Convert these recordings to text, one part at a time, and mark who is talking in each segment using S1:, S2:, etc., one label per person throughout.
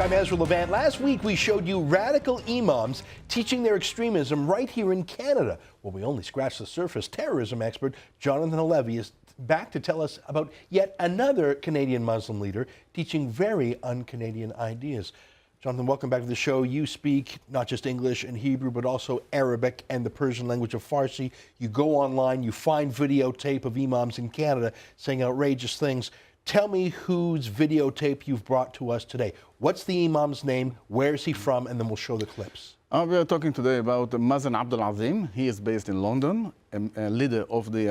S1: I'm Ezra Levant. Last week we showed you radical imams teaching their extremism right here in Canada. Well, we only scratched the surface. Terrorism expert Jonathan Halevi is back to tell us about yet another Canadian Muslim leader teaching very un-Canadian ideas. Jonathan, welcome back to the show. You speak not just English and Hebrew, but also Arabic and the Persian language of Farsi. You go online, you find videotape of imams in Canada saying outrageous things. Tell me whose videotape you've brought to us today. What's the imam's name? Where is he from? And then we'll show the clips.
S2: We are talking today about Mazen Abdel Azim. He is based in London, a leader of the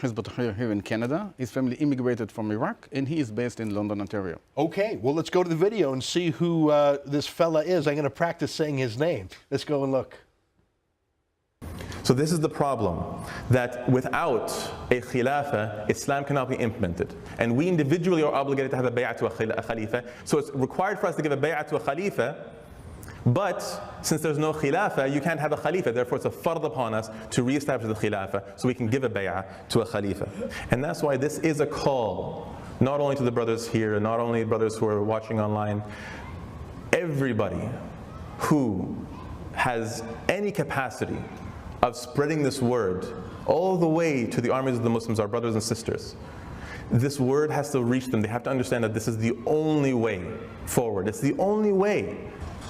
S2: Hizb ut-Tahrir here in Canada. His family immigrated from Iraq, and he is based in London, Ontario.
S1: Okay, well, let's go to the video and see who this fella is. I'm going to practice saying his name. Let's go and look.
S3: So this is the problem, that without a khilafah, Islam cannot be implemented. And we individually are obligated to have a bay'ah to a khalifa. So it's required for us to give a bay'ah to a khalifa, but since there's no khilafah, you can't have a khalifa. Therefore, it's a fard upon us to reestablish the khilafah so we can give a bay'ah to a khalifa. And that's why this is a call, not only to the brothers here, not only brothers who are watching online, everybody who has any capacity of spreading this word all the way to the armies of the Muslims, our brothers and sisters. This word has to reach them. They have to understand that this is the only way forward. It's the only way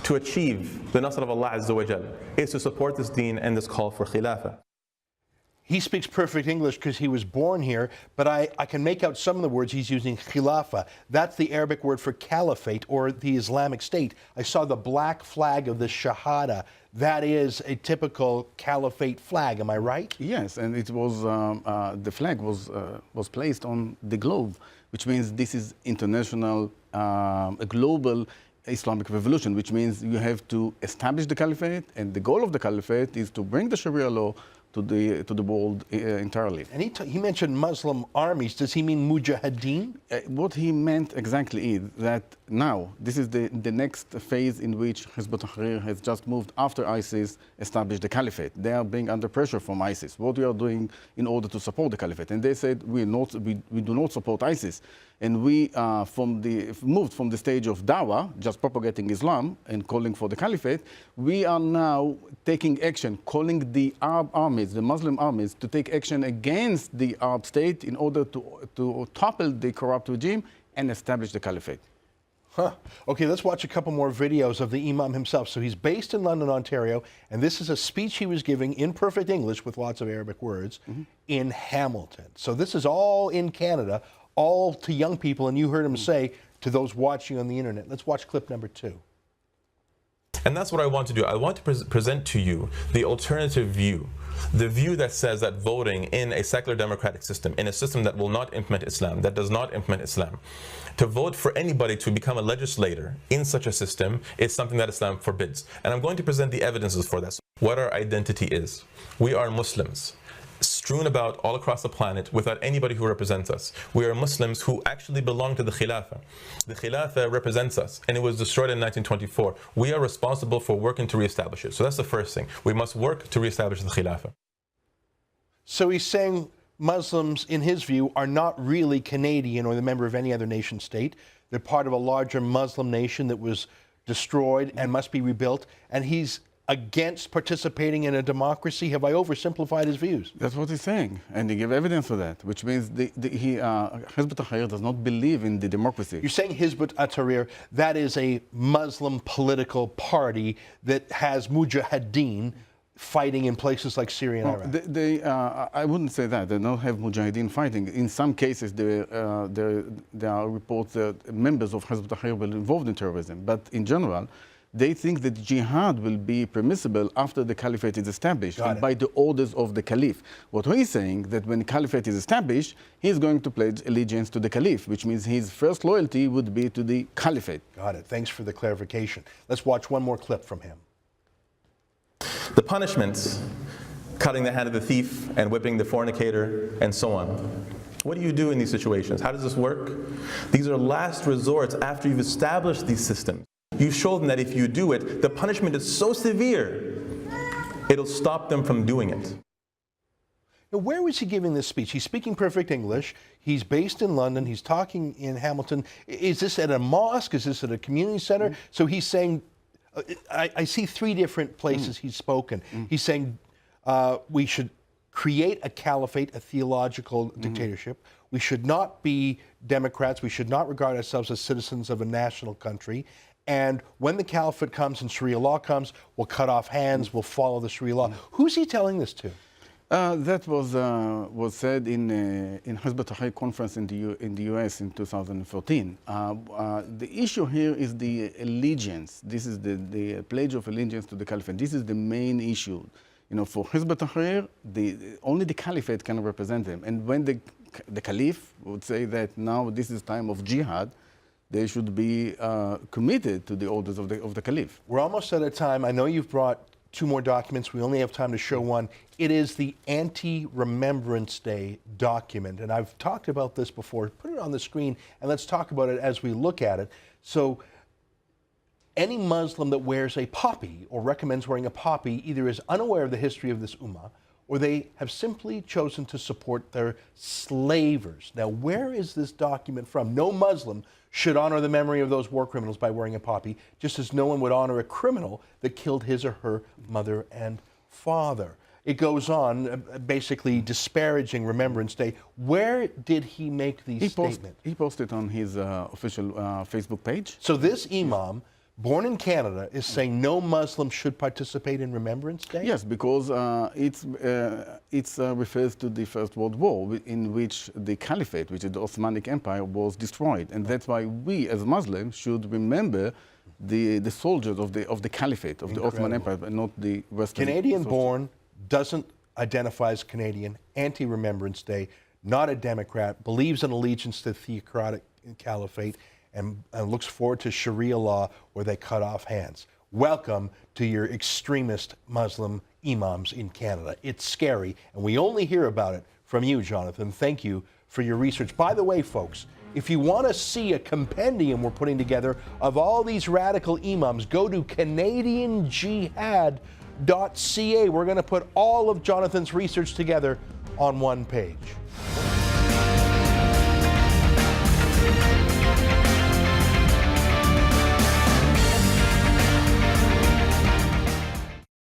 S3: to achieve the nasr of Allah Azza wa Jal, is to support this deen and this call for khilafah.
S1: He speaks perfect English because he was born here, but I can make out some of the words he's using. Khilafah, that's the Arabic word for caliphate or the Islamic State. I saw the black flag of the Shahada. That is a typical caliphate flag, am I right?
S2: Yes, and it was the flag was placed on the globe, which means this is international, a global Islamic revolution, which means you have to establish the caliphate, and the goal of the caliphate is to bring the Sharia law to the world entirely.
S1: And he mentioned Muslim armies. Does he mean mujahideen?
S2: What he meant exactly is that now this is the next phase in which Hizb ut-Tahrir has just moved after ISIS established the caliphate. They are being under pressure from ISIS. What we are doing in order to support the caliphate, and they said we do not support ISIS, and we moved from the stage of dawah, just propagating Islam and calling for the caliphate. We are now taking action, calling the Arab armies, the Muslim armies, to take action against the Arab state in order to topple the corrupt regime and establish the caliphate.
S1: Huh. Okay, let's watch a couple more videos of the imam himself. So he's based in London, Ontario, and this is a speech he was giving in perfect English with lots of Arabic words in Hamilton. So this is all in Canada, all to young people, and you heard him say to those watching on the internet. Let's watch clip number 2.
S3: And that's what I want to do. I want to present to you the alternative view. The view that says that voting in a secular democratic system, in a system that will not implement Islam, that does not implement Islam, to vote for anybody to become a legislator in such a system is something that Islam forbids. And I'm going to present the evidences for this. What our identity is. We are Muslims, strewn about all across the planet without anybody who represents us. We are Muslims who actually belong to the Khilafah. The Khilafah represents us, and it was destroyed in 1924. We are responsible for working to reestablish it. So that's the first thing. We must work to reestablish the Khilafah.
S1: So he's saying Muslims, in his view, are not really Canadian or the member of any other nation state. They're part of a larger Muslim nation that was destroyed and must be rebuilt, and he's against participating in a democracy. Have I oversimplified his views?
S2: That's what he's saying, and he gave evidence for that, which means Hizb ut-Tahrir does not believe in the democracy.
S1: You're saying Hizb ut-Tahrir, that is a Muslim political party that has mujahideen fighting in places like Syria and Iraq?
S2: I wouldn't say that. They don't have mujahideen fighting. In some cases, there are reports that members of Hizb ut-Tahrir were involved in terrorism, but in general, they think that jihad will be permissible after the caliphate is established and by the orders of the caliph. What he's saying that when the caliphate is established, he's going to pledge allegiance to the caliph, which means his first loyalty would be to the caliphate.
S1: Got it. Thanks for the clarification. Let's watch one more clip from him.
S3: The punishments, cutting the hand of the thief and whipping the fornicator and so on. What do you do in these situations? How does this work? These are last resorts after you've established these systems. You show them that if you do it, the punishment is so severe, it'll stop them from doing it.
S1: Now, where was he giving this speech? He's speaking perfect English. He's based in London. He's talking in Hamilton. Is this at a mosque? Is this at a community center? So he's saying, I see three different places he's spoken. He's saying we should create a caliphate, a theological dictatorship. We should not be Democrats. We should not regard ourselves as citizens of a national country. And when the caliphate comes and Sharia law comes, we'll cut off hands, we'll follow the Sharia law. Who's he telling this to?
S2: That was said in Hizb ut-Tahrir conference in the U.S. in 2014. The issue here is the allegiance. This is the pledge of allegiance to the caliphate. This is the main issue. You know, for Hizb ut-Tahrir, only the caliphate can represent them. And when the caliph would say that now this is time of jihad, they should be committed to the orders of the caliph.
S1: We're almost out of time. I know you've brought two more documents. We only have time to show one. It is the Anti-Remembrance Day document. And I've talked about this before. Put it on the screen and let's talk about it as we look at it. So any Muslim that wears a poppy or recommends wearing a poppy either is unaware of the history of this ummah or they have simply chosen to support their slavers. Now, where is this document from? No Muslim should honor the memory of those war criminals by wearing a poppy, just as no one would honor a criminal that killed his or her mother and father. It goes on, basically disparaging Remembrance Day. Where did he make these statements?
S2: He posted on his official Facebook page.
S1: So this imam, born in Canada, is saying no Muslim should participate in Remembrance Day?
S2: Yes, because it refers to the First World War, in which the Caliphate, which is the Ottoman Empire, was destroyed, and that's why we, as Muslims, should remember the soldiers of the Caliphate of the Ottoman Empire, and not the Western.
S1: Canadian-born, doesn't identify as Canadian, anti-Remembrance Day, not a Democrat, believes in allegiance to the theocratic caliphate, and looks forward to Sharia law where they cut off hands. Welcome to your extremist Muslim imams in Canada. It's scary, and we only hear about it from you, Jonathan. Thank you for your research. By the way, folks, if you want to see a compendium we're putting together of all these radical imams, go to CanadianJihad.ca. We're going to put all of Jonathan's research together on one page.